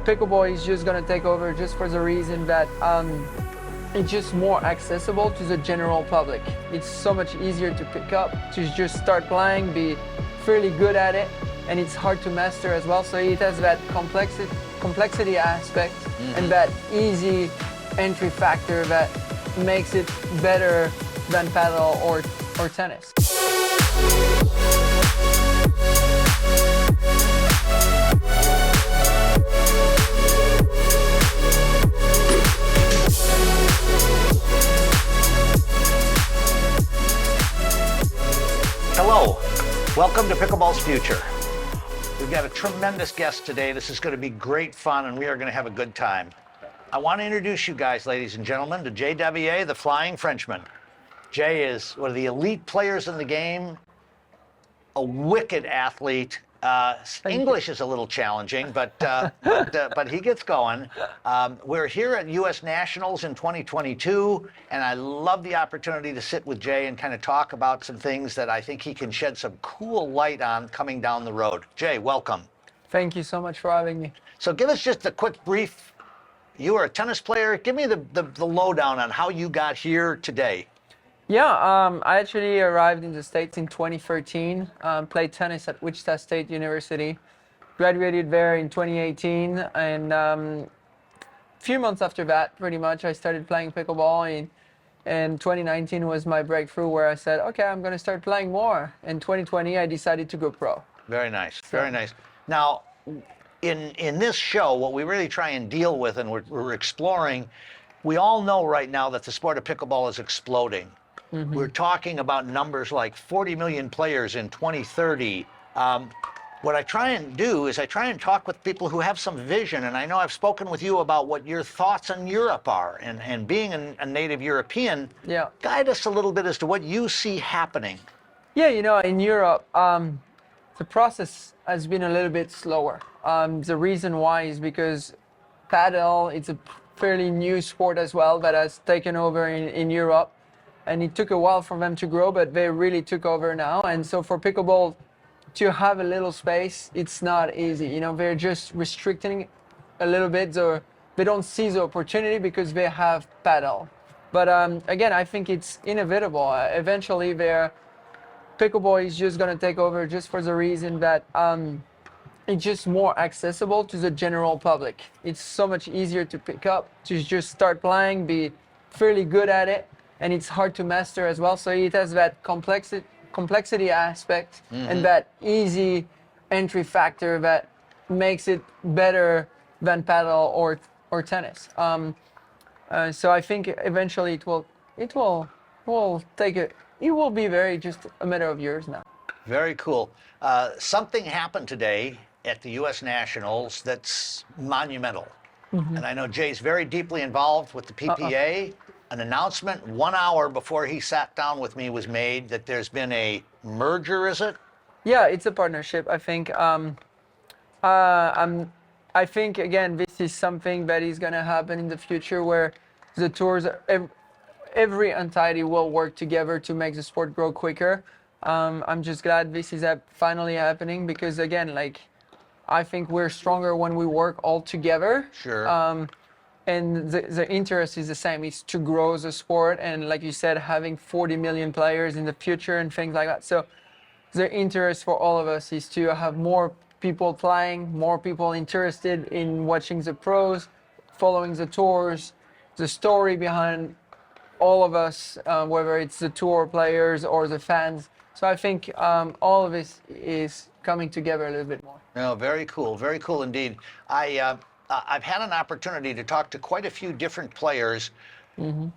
pickleball is just going to take over just for the reason that it's just more accessible to the general public. It's so much easier to pick up, to just start playing, be fairly good at it, and it's hard to master as well. So it has that complexity aspect and that easy entry factor that makes it better than paddle or tennis. Hello, welcome to Pickleball's Future. We've got a tremendous guest today. This is going to be great fun, and we are going to have a good time. I want to introduce you guys, ladies and gentlemen, to Jay Devilliers, the Flying Frenchman. Jay is one of the elite players in the game, a wicked athlete. English is a little challenging, but he gets going. We're here at U.S. Nationals in 2022, and I love the opportunity to sit with Jay and kind of talk about some things that I think he can shed some cool light on coming down the road. Jay, welcome. Thank you so much for having me. So give us just a quick brief. You are a tennis player. Give me the lowdown on how you got here today. Yeah, I actually arrived in the States in 2013, played tennis at Wichita State University, graduated there in 2018, and a few months after that, pretty much, I started playing pickleball, and 2019 was my breakthrough where I said, okay, I'm going to start playing more. In 2020, I decided to go pro. Very nice, very nice. Now, in this show, what we really try and deal with, and we're exploring, we all know right now that the sport of pickleball is exploding. Mm-hmm. We're talking about numbers like 40 million players in 2030. What I try and do is I try and talk with people who have some vision, and I know I've spoken with you about what your thoughts on Europe are, and being a native European, guide us a little bit as to what you see happening. Yeah, you know, in Europe, the process has been a little bit slower. The reason why is because paddle, it's a fairly new sport as well that has taken over in Europe. And it took a while for them to grow, but they really took over now. And so for pickleball to have a little space, it's not easy. You know, they're just restricting a little bit. So they don't see the opportunity because they have paddle. But again, I think it's inevitable. Eventually, pickleball is just going to take over just for the reason that it's just more accessible to the general public. It's so much easier to pick up, to just start playing, be fairly good at it. And it's hard to master as well. So it has that complexity aspect and that easy entry factor that makes it better than paddle or tennis. So I think eventually it will be just a matter of years now. Very cool. Something happened today at the U.S. Nationals that's monumental. Mm-hmm. And I know Jay's very deeply involved with the PPA. An announcement 1 hour before he sat down with me was made that there's been a merger, is it? Yeah, it's a partnership. I think I think again this is something that is going to happen in the future where the tours, every entity will work together to make the sport grow quicker. I'm just glad this is finally happening because again, like I think we're stronger when we work all together. Sure. And the interest is the same. It's to grow the sport, and like you said, having 40 million players in the future and things like that. So the interest for all of us is to have more people playing, more people interested in watching the pros, following the tours, the story behind all of us, whether it's the tour players or the fans. So I think all of this is coming together a little bit more. No, very cool indeed. I've had an opportunity to talk to quite a few different players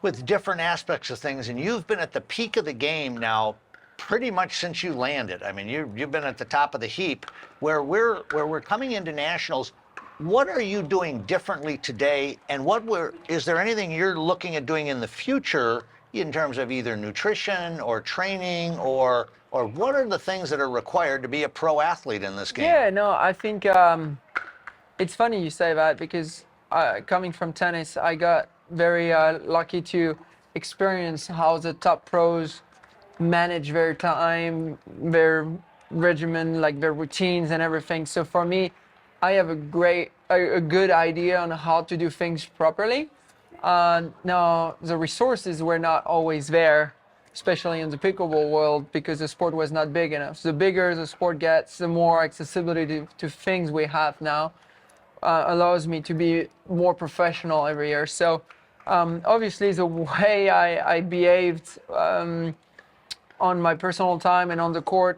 with different aspects of things, and you've been at the peak of the game now pretty much since you landed. I mean, you've been at the top of the heap. Where we're coming into nationals, what are you doing differently today, and is there anything you're looking at doing in the future in terms of either nutrition or training, or what are the things that are required to be a pro athlete in this game? Yeah, no, I think it's funny you say that because coming from tennis, I got very lucky to experience how the top pros manage their time, their regimen, like their routines and everything. So for me, I have a good idea on how to do things properly. Now, the resources were not always there, especially in the pickleball world, because the sport was not big enough. The bigger the sport gets, the more accessibility to things we have now allows me to be more professional every year. So obviously the way I behaved on my personal time and on the court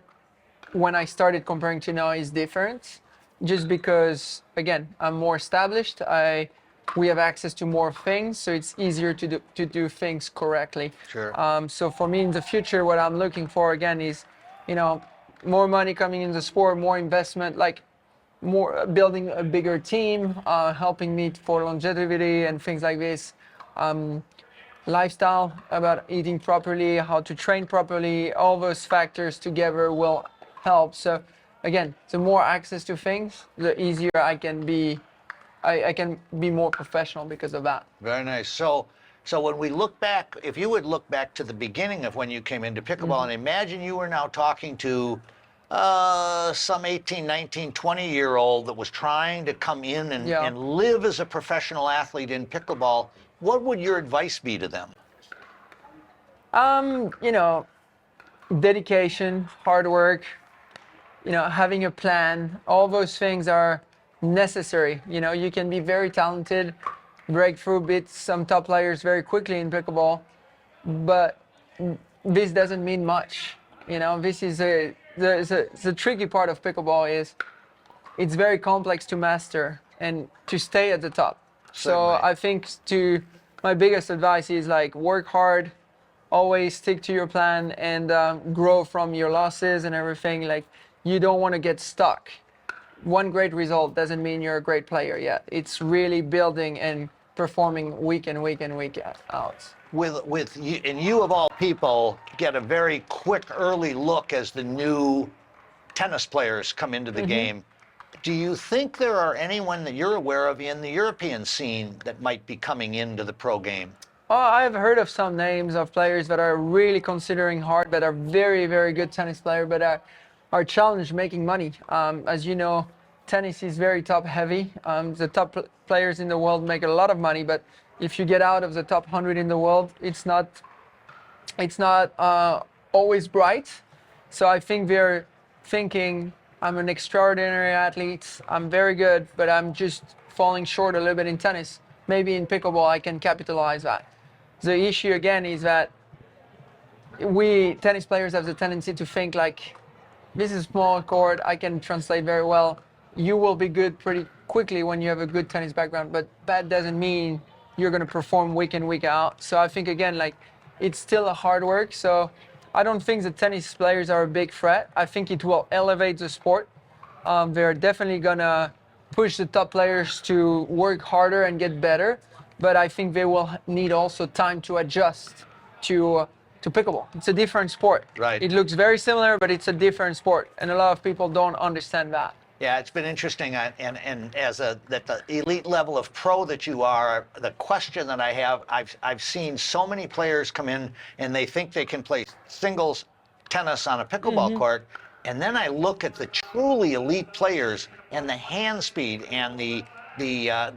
when I started comparing to now is different, just because, again, I'm more established. We have access to more things, so it's easier to do things correctly. Sure. So for me in the future, what I'm looking for again is, more money coming in the sport, more investment, like more building a bigger team, helping me for longevity and things like this. Lifestyle, about eating properly, how to train properly, all those factors together will help. So again, the more access to things, the easier I can be more professional because of that. Very nice. So when we look back, if you would look back to the beginning of when you came into pickleball, and imagine you were now talking to some 18, 19, 20-year-old that was trying to come in and live as a professional athlete in pickleball, what would your advice be to them? Dedication, hard work, having a plan, all those things are necessary. You can be very talented, break through, beat some top players very quickly in pickleball, but this doesn't mean much. This is the tricky part of pickleball is it's very complex to master and to stay at the top. Certainly. So I think my biggest advice is like work hard, always stick to your plan, and grow from your losses and everything. Like you don't want to get stuck. One great result doesn't mean you're a great player yet. It's really building and performing week in, week in, week out. With you, and you of all people get a very quick early look as the new tennis players come into the game. Do you think there are anyone that you're aware of in the European scene that might be coming into the pro game? Oh, I've heard of some names of players that are really considering hard, but are very, very good tennis players, but are challenged making money. As you know, tennis is very top heavy. The top players in the world make a lot of money, but if you get out of the top 100 in the world, it's not always bright. So I think they're thinking, I'm an extraordinary athlete, I'm very good, but I'm just falling short a little bit in tennis. Maybe in pickleball I can capitalize that. The issue again is that we tennis players have the tendency to think like, this is small court, I can translate very well. You will be good pretty quickly when you have a good tennis background, but that doesn't mean you're going to perform week in, week out. So I think again, like it's still a hard work. So I don't think the tennis players are a big threat. I think it will elevate the sport. They're definitely going to push the top players to work harder and get better. But I think they will need also time to adjust to pickleball. It's a different sport. Right. It looks very similar, but it's a different sport. And a lot of people don't understand that. Yeah, it's been interesting, and as at the elite level of pro that you are, the question that I have, I've seen so many players come in and they think they can play singles tennis on a pickleball court, and then I look at the truly elite players and the hand speed and the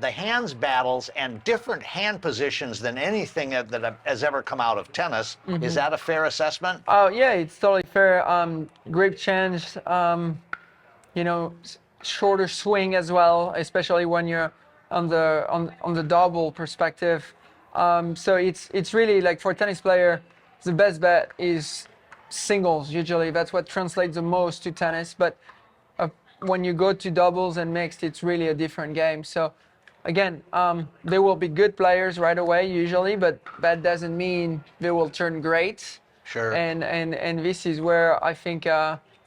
hands battles and different hand positions than anything that has ever come out of tennis. Is that a fair assessment? Oh yeah, it's totally fair. Grip change. Shorter swing as well, especially when you're on the double perspective. So it's really like for a tennis player, the best bet is singles. Usually that's what translates the most to tennis. But when you go to doubles and mixed, it's really a different game. So again, they will be good players right away usually, but that doesn't mean they will turn great. Sure. And this is where I think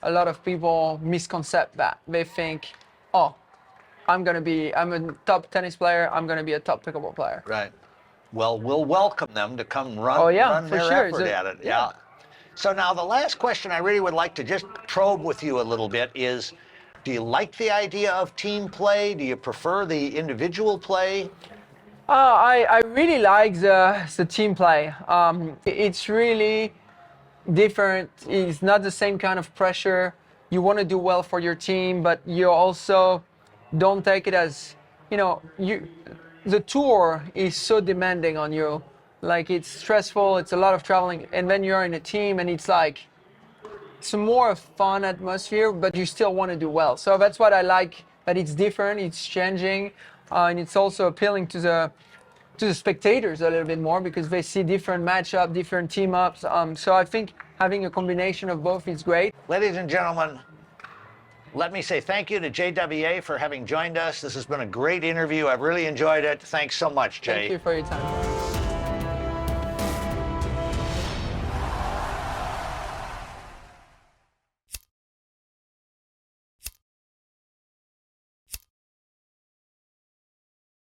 a lot of people misconcept that. They think, oh, I'm a top tennis player, I'm going to be a top pickleball player. Right. Well, we'll welcome them to come run their effort at it. Yeah. So now the last question I really would like to just probe with you a little bit is, do you like the idea of team play? Do you prefer the individual play? I really like the team play. It's really different. It's not the same kind of pressure. You want to do well for your team, but you also don't take it as, the tour is so demanding on you. Like, it's stressful, it's a lot of traveling, and then you're in a team and it's like, it's a more fun atmosphere, but you still want to do well. So that's what I like, that it's different, it's changing, and it's also appealing to the spectators a little bit more because they see different matchup, different team ups. So I think having a combination of both is great. Ladies and gentlemen, let me say thank you to Jay Devilliers for having joined us. This has been a great interview. I've really enjoyed it. Thanks so much, Jay. Thank you for your time.